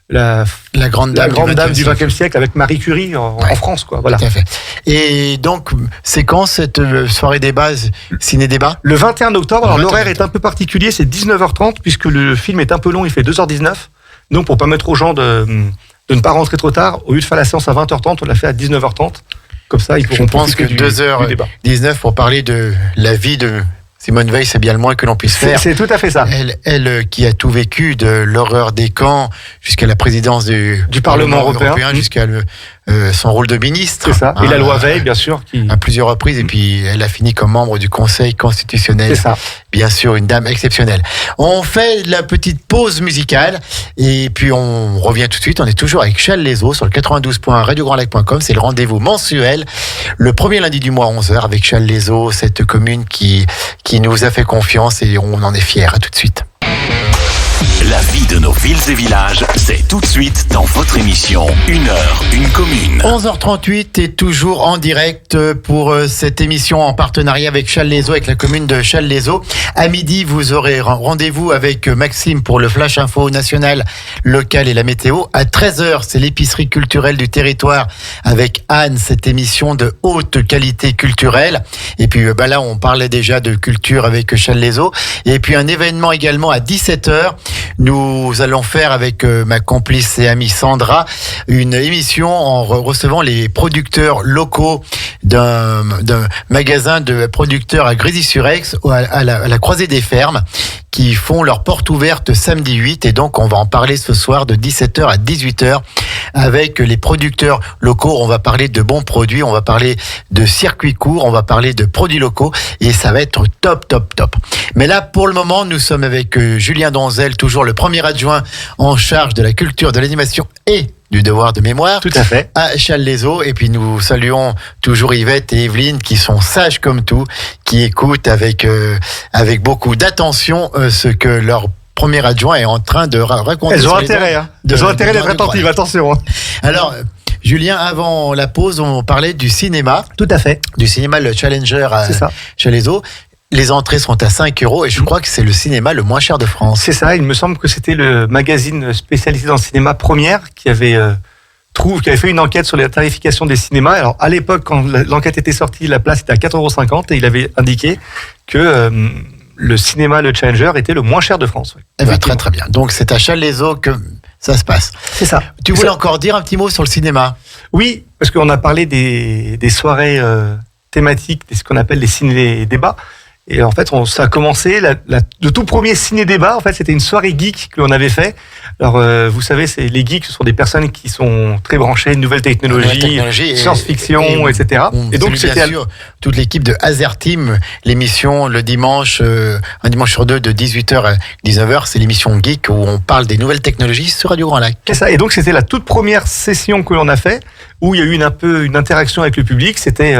la grande dame du XXe siècle avec Marie Curie en France, quoi. Voilà. Tout à fait. Et donc, c'est quand cette soirée débat, ciné-débat? Le 21 octobre, Le alors 21 l'horaire est octobre. un peu particulier, c'est 19h30 puisque le film est un peu long, il fait 2h19. Donc pour permettre aux gens de ne pas rentrer trop tard, au lieu de faire la séance à 20h30, on l'a fait à 19h30. Comme ça, ils Je pourront pense que profiter du débat. 2h19 pour parler de la vie de Simone Veil, c'est bien le moins que l'on puisse faire. C'est tout à fait ça. Elle qui a tout vécu, de l'horreur des camps jusqu'à la présidence du Parlement européen. jusqu'à son rôle de ministre. C'est ça. Et la Hein, loi Veil, bien sûr. à plusieurs reprises, et puis elle a fini comme membre du Conseil constitutionnel. C'est ça. Bien sûr, une dame exceptionnelle. On fait la petite pause musicale, et puis on revient tout de suite. On est toujours avec Challes-les-Eaux sur le 92.1 radiograndlac.com. C'est le rendez-vous mensuel, le premier lundi du mois à 11h, avec Challes-les-Eaux, cette commune qui nous a fait confiance, et on en est fiers. À tout de suite. La vie de nos villes et villages, c'est tout de suite dans votre émission Une heure, une commune. 11h38 et toujours en direct pour cette émission en partenariat avec Challes-les-Eaux, avec la commune de Challes-les-Eaux. À midi, vous aurez rendez-vous avec Maxime pour le Flash Info national, local et la météo. À 13h, c'est l'épicerie culturelle du territoire avec Anne, cette émission de haute qualité culturelle. Et puis là, on parlait déjà de culture avec Challes-les-Eaux. Et puis un événement également à 17h. Nous allons faire avec ma complice et amie Sandra une émission en recevant les producteurs locaux d'un magasin de producteurs à Grésy-sur-Aix à la Croisée des Fermes qui font leur porte ouverte samedi 8, et donc on va en parler ce soir de 17h à 18h avec les producteurs locaux. On va parler de bons produits, on va parler de circuits courts, on va parler de produits locaux, et ça va être top. Mais là, pour le moment, nous sommes avec Julien Donzel toujours le premier adjoint en charge de la culture, de l'animation et du devoir de mémoire. Tout à fait. À Challes-les-Eaux. Et puis nous saluons toujours Yvette et Evelyne qui sont sages comme tout, qui écoutent avec beaucoup d'attention ce que leur premier adjoint est en train de raconter. Elles ont sur les intérêt, ondes Elles ont intérêt de d'être Radio attentives, Grand Lac. attention. Alors, Julien, avant la pause, on parlait du cinéma. Tout à fait. Du cinéma, le Challenger à C'est ça. Challes-les-Eaux. Les entrées sont à 5 € et je crois que c'est le cinéma le moins cher de France. C'est ça, il me semble que c'était le magazine spécialisé dans le cinéma Première qui avait fait une enquête sur la tarification des cinémas. Alors à l'époque, quand l'enquête était sortie, la place était à 4,50 € et il avait indiqué que le cinéma, le Challenger, était le moins cher de France. Oui. Eh ben, très très bien. Donc c'est à Challes-les-Eaux que ça se passe. C'est ça. Tu voulais encore dire un petit mot sur le cinéma? Oui, parce qu'on a parlé des soirées thématiques, ce qu'on appelle les ciné-débats. Et en fait, ça a commencé, le tout premier ciné-débat, en fait, c'était une soirée geek que l'on avait fait. Alors, vous savez, les geeks, ce sont des personnes qui sont très branchées, nouvelles technologies, science-fiction, etc. Et donc, c'était bien sûr toute l'équipe de Hazer Team, l'émission le dimanche, un dimanche sur deux, de 18h à 19h, c'est l'émission Geek où on parle des nouvelles technologies sur Radio Grand Lac. C'est ça. Et donc, c'était la toute première session que l'on a fait, où il y a eu un peu une interaction avec le public. C'était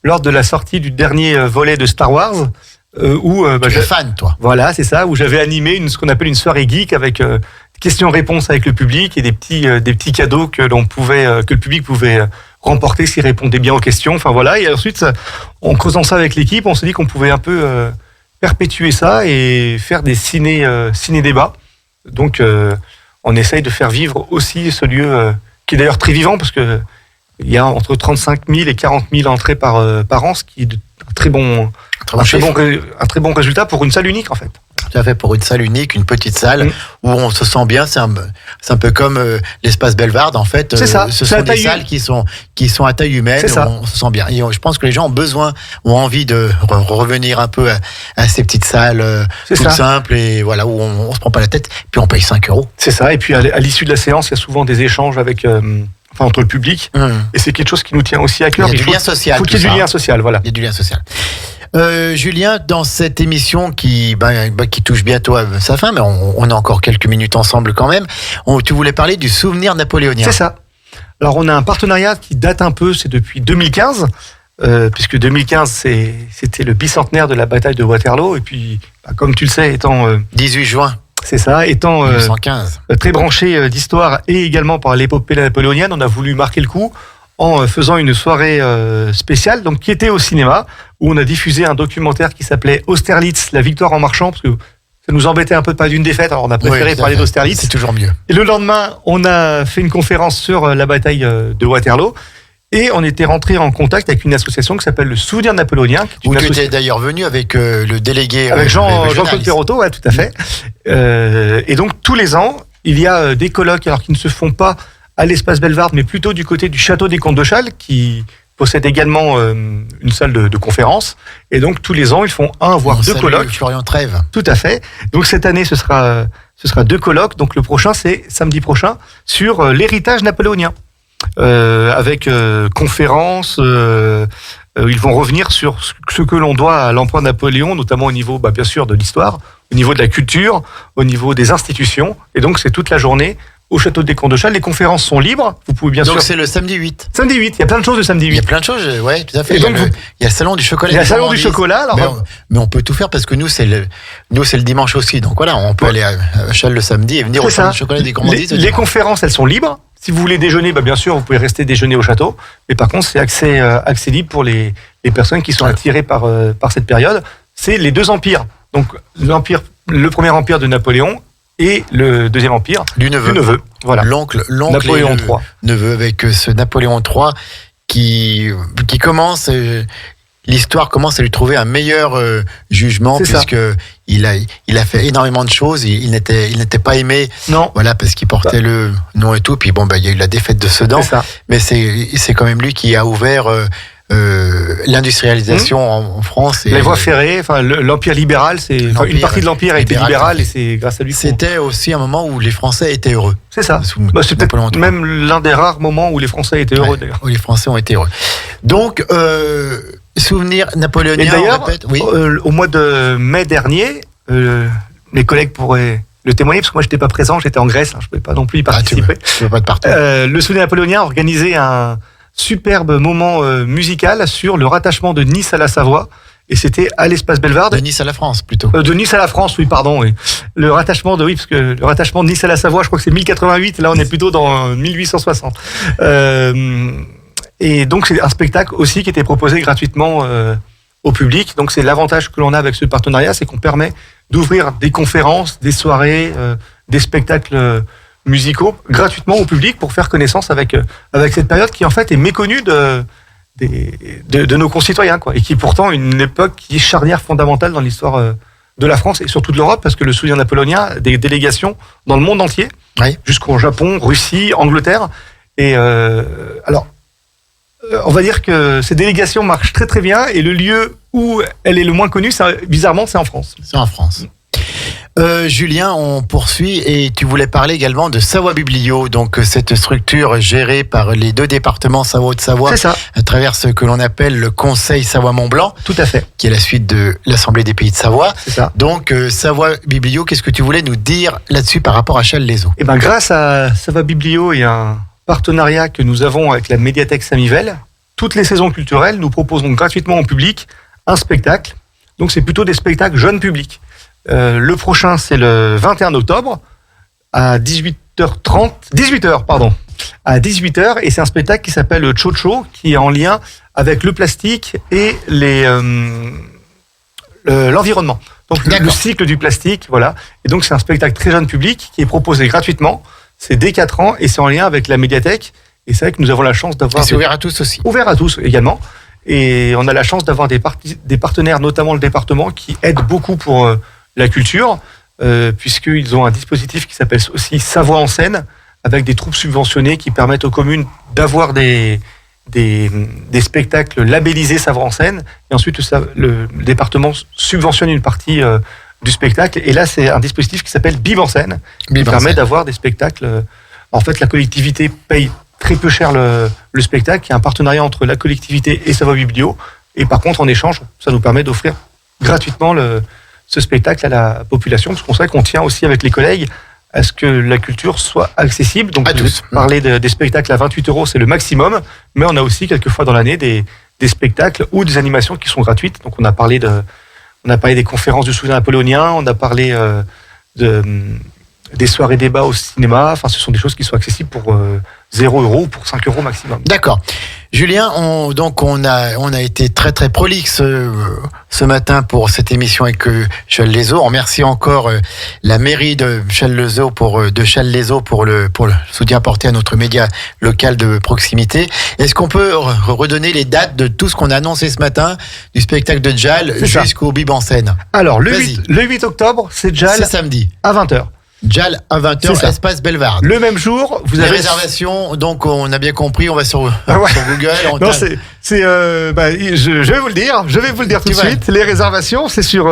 lors de la sortie du dernier volet de Star Wars. Tu es fan, toi. Voilà, c'est ça, où j'avais animé ce qu'on appelle une soirée geek avec questions-réponses avec le public et des petits cadeaux que le public pouvait remporter s'il répondait bien aux questions. Enfin voilà, et ensuite, en creusant ça avec l'équipe, on s'est dit qu'on pouvait un peu perpétuer ça et faire des ciné-débats. Donc, on essaye de faire vivre aussi ce lieu qui est d'ailleurs très vivant parce que il y a entre 35 000 et 40 000 entrées par an, ce qui est un très bon résultat pour une salle unique en fait. Tout à fait, pour une salle unique, une petite salle où on se sent bien. C'est un peu comme l'espace Bellevarde en fait. C'est ça. Ce sont des salles qui sont à taille humaine. C'est ça. On se sent bien. Et je pense que les gens ont envie de revenir un peu à ces petites salles toutes simples et voilà où on se prend pas la tête. Puis on paye 5 €. C'est ça. Et puis à l'issue de la séance, il y a souvent des échanges avec. Entre le public, et c'est quelque chose qui nous tient aussi à cœur. Il y a du lien social. Il faut qu'il y ait du lien social, voilà. Il y a du lien social. Julien, dans cette émission qui touche bientôt à sa fin, mais on a encore quelques minutes ensemble quand même, tu voulais parler du souvenir napoléonien. C'est ça. Alors on a un partenariat qui date un peu, c'est depuis 2015, puisque 2015 c'était le bicentenaire de la bataille de Waterloo, et puis comme tu le sais, étant 18 juin. C'est ça, étant 1915. Très branché d'histoire et également par l'épopée napoléonienne, on a voulu marquer le coup en faisant une soirée spéciale, donc qui était au cinéma, où on a diffusé un documentaire qui s'appelait Austerlitz, la victoire en marchant, parce que ça nous embêtait un peu de parler d'une défaite, alors on a préféré parler d'Austerlitz. C'est toujours mieux. Et le lendemain, on a fait une conférence sur la bataille de Waterloo. Et on était rentré en contact avec une association qui s'appelle le Souvenir napoléonien. Où tu étais d'ailleurs venu avec le délégué. Avec Jean-Claude Perrotto, ouais, tout à fait. Et donc, tous les ans, il y a des colloques, alors qui ne se font pas à l'espace Bellevarde, mais plutôt du côté du château des Comtes de Chasles, qui possède également une salle de conférence. Et donc, tous les ans, ils font un, voire deux colloques. Florian Trèves. Tout à fait. Donc, cette année, ce sera 2 colloques. Donc, le prochain, c'est samedi prochain, sur l'héritage napoléonien. Avec conférences, ils vont revenir sur ce que l'on doit à l'empereur Napoléon, notamment au niveau, bien sûr, de l'histoire, au niveau de la culture, au niveau des institutions. Et donc, c'est toute la journée au château des Comtes de Chasles. Les conférences sont libres. Vous pouvez bien sûr. Donc, c'est le samedi 8. Samedi 8. Il y a plein de choses le samedi 8. Il y a plein de choses, ouais, tout à fait. Et donc, il y a le salon du chocolat. Il y a le salon du chocolat. Alors, mais on peut tout faire parce que nous, c'est le dimanche aussi. Donc voilà, on peut aller à Chasles le samedi et venir au salon du chocolat des gourmandises. Les conférences, elles sont libres. Si vous voulez déjeuner, bien sûr, vous pouvez rester déjeuner au château. Mais par contre, c'est accès libre pour les personnes qui sont attirées par cette période. C'est les deux empires. Donc, le premier empire de Napoléon et le deuxième empire du neveu. Voilà. L'oncle Napoléon III. Neveu avec ce Napoléon III qui commence. L'histoire commence à lui trouver un meilleur jugement puisque il a fait énormément de choses. Il n'était pas aimé. Non. Voilà, parce qu'il portait le nom et tout. Puis il y a eu la défaite de Sedan. Mais c'est quand même lui qui a ouvert l'industrialisation en France. Les voies ferrées, l'empire libéral, une partie de l'empire a été libérale et c'est grâce à lui. C'était aussi un moment où les Français étaient heureux. C'est ça. C'est peut-être même l'un des rares moments où les Français étaient heureux d'ailleurs. Où les Français ont été heureux. Donc, souvenir napoléonien. Et d'ailleurs, au mois de mai dernier, mes collègues pourraient le témoigner, parce que moi, j'étais pas présent, j'étais en Grèce, je pouvais pas non plus y participer. Tu veux pas de partout. Le Souvenir napoléonien a organisé un superbe moment musical sur le rattachement de Nice à la Savoie, et c'était à l'Espace Bellewaerde. De Nice à la France, plutôt. De Nice à la France, oui, pardon. Oui. Parce que le rattachement de Nice à la Savoie, je crois que c'est 1088. Là, on est plutôt dans 1860. Et donc, c'est un spectacle aussi qui était proposé gratuitement au public. Donc, c'est l'avantage que l'on a avec ce partenariat, c'est qu'on permet d'ouvrir des conférences, des soirées, des spectacles musicaux gratuitement au public pour faire connaissance avec cette période qui, en fait, est méconnue de nos concitoyens, quoi, et qui est pourtant une époque qui est charnière fondamentale dans l'histoire de la France et surtout de l'Europe, parce que le Souvenir napoléonien a des délégations dans le monde entier, jusqu'au Japon, Russie, Angleterre. Et on va dire que ces délégations marchent très très bien, et le lieu où elle est le moins connue, bizarrement, c'est en France. C'est en France. Julien, on poursuit, et tu voulais parler également de Savoie Biblio, donc cette structure gérée par les 2 départements Savoie-Haute-Savoie, à travers ce que l'on appelle le Conseil Savoie-Mont-Blanc. Tout à fait. Qui est la suite de l'Assemblée des Pays de Savoie. C'est ça. Donc Savoie Biblio, qu'est-ce que tu voulais nous dire là-dessus par rapport à Challes-les-Eaux? Eh ben, grâce à Savoie Biblio et un partenariat que nous avons avec la médiathèque Saint-Mivel, toutes les saisons culturelles, nous proposons gratuitement au public un spectacle. Donc c'est plutôt des spectacles jeunes publics. Le prochain, c'est le 21 octobre à 18h, à 18h, et c'est un spectacle qui s'appelle Chocho, qui est en lien avec le plastique et l'environnement. Donc le cycle du plastique, voilà. Et donc c'est un spectacle très jeune public qui est proposé gratuitement. C'est dès 4 ans et c'est en lien avec la médiathèque. Et c'est vrai que nous avons la chance d'avoir... C'est ouvert à tous aussi. Ouvert à tous également. Et on a la chance d'avoir des partenaires, notamment le département, qui aident beaucoup pour la culture, puisqu'ils ont un dispositif qui s'appelle aussi Savoie en scène, avec des troupes subventionnées qui permettent aux communes d'avoir des spectacles labellisés Savoie en scène. Et ensuite, le département subventionne une partie du spectacle. Et là, c'est un dispositif qui s'appelle Bib en scène, qui permet d'avoir des spectacles. En fait, la collectivité paye très peu cher le spectacle. Il y a un partenariat entre la collectivité et Savoie Biblio. Et par contre, en échange, ça nous permet d'offrir gratuitement ce spectacle à la population, parce qu'on sait qu'on tient aussi avec les collègues à ce que la culture soit accessible. Donc, à tous. Parler des spectacles à 28 €, c'est le maximum. Mais on a aussi quelques fois dans l'année des spectacles ou des animations qui sont gratuites. Donc, on a parlé des conférences du Souvenir napoléonien, on a parlé des soirées débats au cinéma. Enfin, ce sont des choses qui sont accessibles pour 0 € ou pour 5 € maximum. D'accord. Julien, on a été très très prolixe ce matin pour cette émission avec Challes-les-Eaux. On remercie encore la mairie de Challes-les-Eaux pour le soutien apporté à notre média local de proximité. Est-ce qu'on peut redonner les dates de tout ce qu'on a annoncé ce matin, du spectacle de Jal jusqu'au Bib en scène? Alors, le 8 octobre, c'est Jal. C'est samedi. À 20h. Jal à 20h, Espace Bellewaerde. Le même jour, vous avez réservations. Donc on a bien compris, on va sur Google. Non, je vais vous le dire. Je vais vous le dire tout de suite. Les réservations, c'est sur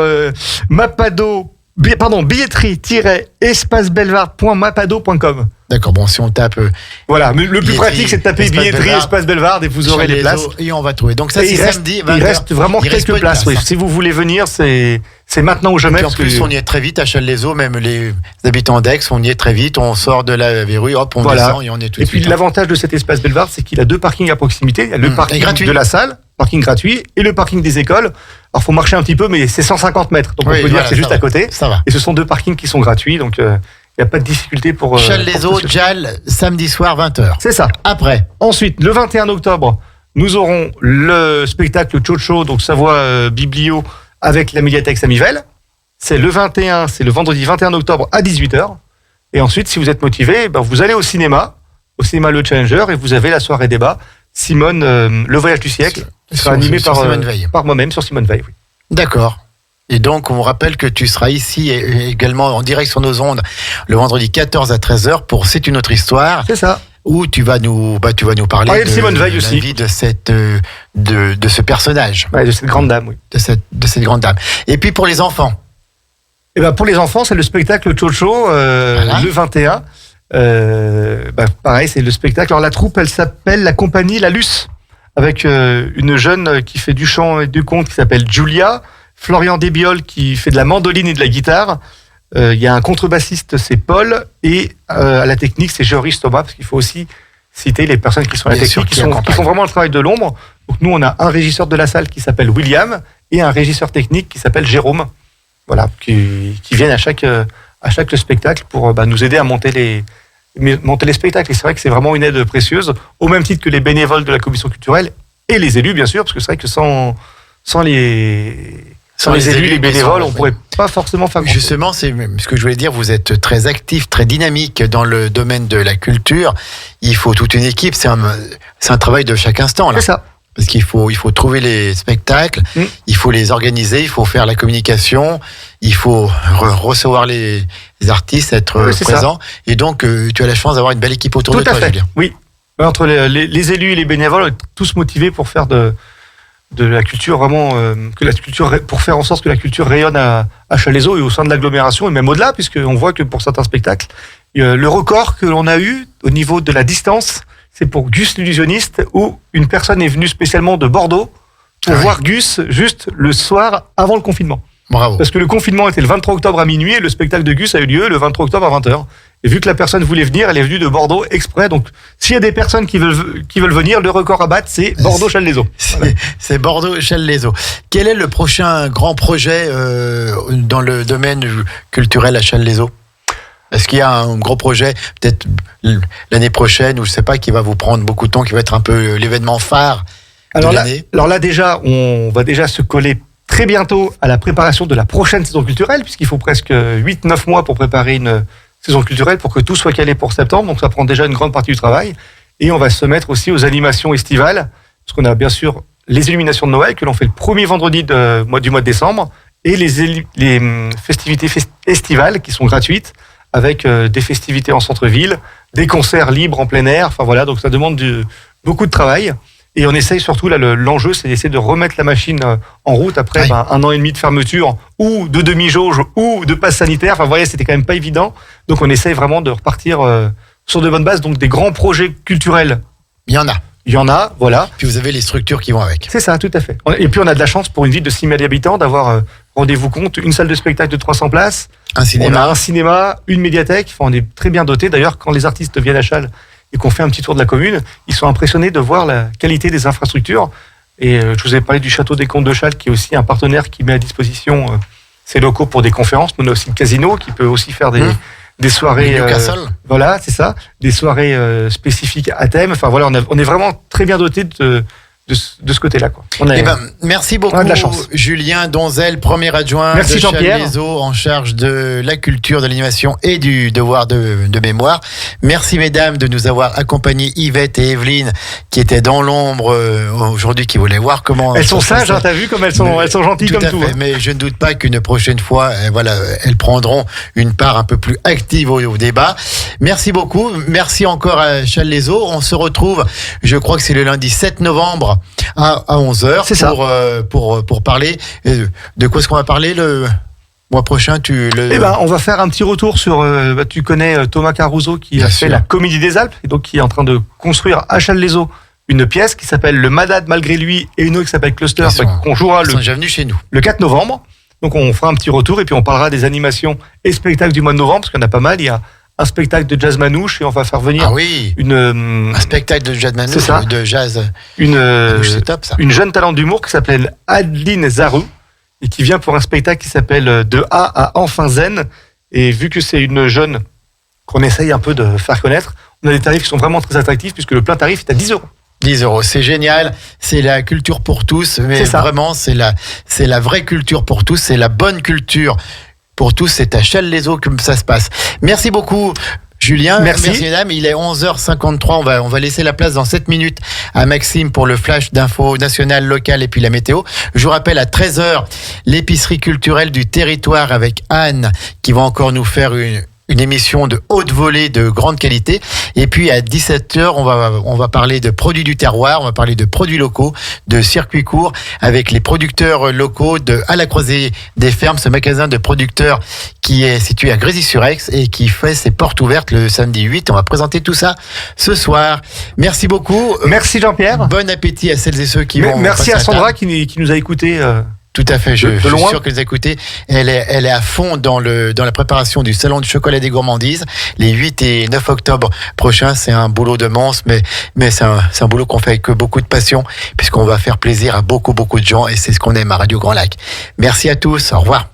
billetterie-espacebellewaerde.mapado.com. D'accord, bon, si on tape... voilà, mais le plus pratique, c'est de taper billetterie Espace Bellewaerde et vous aurez les places. Et on va trouver. Donc ça, c'est samedi. Il reste vraiment quelques places. Oui. Si vous voulez venir, c'est maintenant ou jamais. En plus, on y est très vite à Challes-les-Eaux, même les habitants d'Aix, on y est très vite. On sort de la verrue, hop, on descend et on est tout de suite. Et puis l'avantage de cet Espace Bellewaerde, c'est qu'il a 2 parkings à proximité. Il y a le parking de la salle, parking gratuit, et le parking des écoles. Alors, faut marcher un petit peu, mais c'est 150 mètres. Donc, on peut dire que c'est juste à côté. Ça va. Et ce sont 2 parkings qui sont gratuits. Donc, il n'y a pas de difficulté pour... Challes-les-Eaux, Jal, samedi soir, 20h. C'est ça. Après. Ensuite, le 21 octobre, nous aurons le spectacle Chocho, donc Savoie Biblio, avec la médiathèque Saint-Mivel. C'est le vendredi 21 octobre à 18h. Et ensuite, si vous êtes motivé, vous allez au cinéma Le Challenger, et vous avez la soirée débat Simone, Le Voyage du siècle, qui sera animé par moi-même sur Simone Veil. Oui. D'accord. Et donc, on vous rappelle que tu seras ici également en direct sur nos ondes le vendredi 14 à 13h pour C'est une autre histoire. C'est ça. Où tu vas nous parler de Simone Veil aussi. La vie de ce personnage. Ouais, de cette grande dame, oui. De cette grande dame. Et puis pour les enfants. Et pour les enfants, c'est le spectacle Chocho, le 21. Pareil, c'est le spectacle. Alors la troupe, elle s'appelle la compagnie La Luce, avec une jeune qui fait du chant et du conte qui s'appelle Julia, Florian Desbioles qui fait de la mandoline et de la guitare, Il y a un contrebassiste, c'est Paul, et à la technique, c'est Joris Thomas, parce qu'il faut aussi citer les personnes qui sont à la Bien sûr, technique, qui font vraiment le travail de l'ombre. Donc nous, on a un régisseur de la salle qui s'appelle William, et un régisseur technique qui s'appelle Jérôme, voilà, qui viennent à chaque spectacle pour nous aider à monter les spectacles. Et c'est vrai que c'est vraiment une aide précieuse, au même titre que les bénévoles de la commission culturelle et les élus, bien sûr, parce que c'est vrai que sans les élus, les bénévoles, on pourrait pas forcément faire grand-chose. Justement, c'est ce que je voulais dire, vous êtes très actif, très dynamique dans le domaine de la culture. Il faut toute une équipe, c'est un travail de chaque instant, là. C'est ça. Parce qu'il faut trouver les spectacles, il faut les organiser, il faut faire la communication, il faut recevoir les artistes, être présent. Et donc, tu as la chance d'avoir une belle équipe autour de toi, Julien. Oui, entre les élus et les bénévoles, on est tous motivés pour faire de la culture vraiment, pour faire en sorte que la culture rayonne à Challes-les-Eaux et au sein de l'agglomération, et même au-delà, puisqu'on voit que pour certains spectacles, le record que l'on a eu au niveau de la distance, c'est pour Gus l'illusionniste, où une personne est venue spécialement de Bordeaux pour voir Gus juste le soir avant le confinement. Bravo. Parce que le confinement était le 23 octobre à minuit et le spectacle de Gus a eu lieu le 23 octobre à 20h. Et vu que la personne voulait venir, elle est venue de Bordeaux exprès. Donc, s'il y a des personnes qui veulent venir, le record à battre, c'est Bordeaux-Challes-les-Eaux. Voilà. C'est Bordeaux-Challes-les-Eaux. Quel est le prochain grand projet dans le domaine culturel à Challes-les-Eaux ? Est-ce qu'il y a un gros projet, peut-être l'année prochaine, ou je ne sais pas, qui va vous prendre beaucoup de temps, qui va être un peu l'événement phare de l'année ? Alors là, déjà, on va déjà se coller très bientôt à la préparation de la prochaine saison culturelle, puisqu'il faut presque 8-9 mois pour préparer une saison culturelle, pour que tout soit calé pour septembre. Donc ça prend déjà une grande partie du travail. Et on va se mettre aussi aux animations estivales, parce qu'on a bien sûr les illuminations de Noël, que l'on fait le premier vendredi du mois de décembre, et les festivités estivales, qui sont gratuites, avec des festivités en centre-ville, des concerts libres en plein air. Enfin voilà, donc ça demande beaucoup de travail. Et on essaye surtout, là, l'enjeu, c'est d'essayer de remettre la machine en route après un an et demi de fermeture, ou de demi-jauge, ou de passe sanitaire. Enfin, vous voyez, c'était quand même pas évident. Donc, on essaye vraiment de repartir sur de bonnes bases. Donc, des grands projets culturels. Il y en a, voilà. Puis vous avez les structures qui vont avec. C'est ça, tout à fait. Et puis, on a de la chance pour une ville de 6 000 habitants d'avoir, rendez-vous compte, une salle de spectacle de 300 places. Un cinéma. On a un cinéma, une médiathèque. Enfin, on est très bien dotés. D'ailleurs, quand les artistes viennent à Challes et qu'on fait un petit tour de la commune, ils sont impressionnés de voir la qualité des infrastructures. Et je vous ai parlé du Château des Comtes de Challes, qui est aussi un partenaire qui met à disposition ses locaux pour des conférences. On a aussi le casino, qui peut aussi faire des soirées... voilà, c'est ça. Des soirées spécifiques à thème. Enfin voilà, on est vraiment très bien dotés de ce côté-là, quoi. Merci beaucoup, de la chance. Julien Donzel, premier adjoint Merci de Jean-Pierre. Challes-les-Eaux, en charge de la culture, de l'animation et du devoir de mémoire. Merci mesdames de nous avoir accompagnés, Yvette et Evelyne, qui étaient dans l'ombre aujourd'hui, qui voulaient voir comment... Elles sont sages, t'as vu comme elles sont gentilles comme tout. Mais je ne doute pas qu'une prochaine fois, elles prendront une part un peu plus active au débat. Merci beaucoup. Merci encore à Challes-les-Eaux. On se retrouve, je crois que c'est le lundi 7 novembre à 11h pour parler de quoi est-ce qu'on va parler le mois prochain. On va faire un petit retour sur tu connais Thomas Caruso qui a fait la Comédie des Alpes, et donc qui est en train de construire à Challes-les-Eaux une pièce qui s'appelle Le Madad malgré lui, et une autre qui s'appelle Cluster, qu'on jouera le 4 novembre. Donc on fera un petit retour et puis on parlera des animations et spectacles du mois de novembre, parce qu'il y en a pas mal. Il y a un spectacle de jazz manouche, et on va faire venir un spectacle de jazz manouche, de jazz c'est top, ça. Une jeune talent d'humour qui s'appelle Adeline Zaru, et qui vient pour un spectacle qui s'appelle De A à Enfin Zen. Et vu que c'est une jeune qu'on essaye un peu de faire connaître, on a des tarifs qui sont vraiment très attractifs, puisque le plein tarif est à 10 €. 10 €, c'est génial, c'est la culture pour tous, mais vraiment c'est la vraie culture pour tous, c'est la bonne culture pour tous, c'est à Challes-les-Eaux que ça se passe. Merci beaucoup Julien, merci mesdames, il est 11h53, on va laisser la place dans 7 minutes à Maxime pour le flash d'infos nationales, locales et puis la météo. Je vous rappelle à 13h, l'épicerie culturelle du territoire avec Anne qui va encore nous faire une émission de haute volée de grande qualité. Et puis à 17h, on va parler de produits du terroir, on va parler de produits locaux, de circuits courts avec les producteurs locaux de À la Croisée des Fermes, ce magasin de producteurs qui est situé à Grésy-sur-Aix et qui fait ses portes ouvertes le samedi 8. On va présenter tout ça ce soir. Merci beaucoup. Merci Jean-Pierre. Bon appétit à celles et ceux qui vont... Merci à Sandra qui nous a écoutés Tout à fait, je suis loin. sûr que vous écoutez. Elle est à fond dans la préparation du Salon du chocolat et des gourmandises. Les 8 et 9 octobre prochains, c'est un boulot de monstre, mais c'est un boulot qu'on fait avec beaucoup de passion, puisqu'on va faire plaisir à beaucoup de gens, et c'est ce qu'on aime à Radio Grand Lac. Merci à tous, au revoir.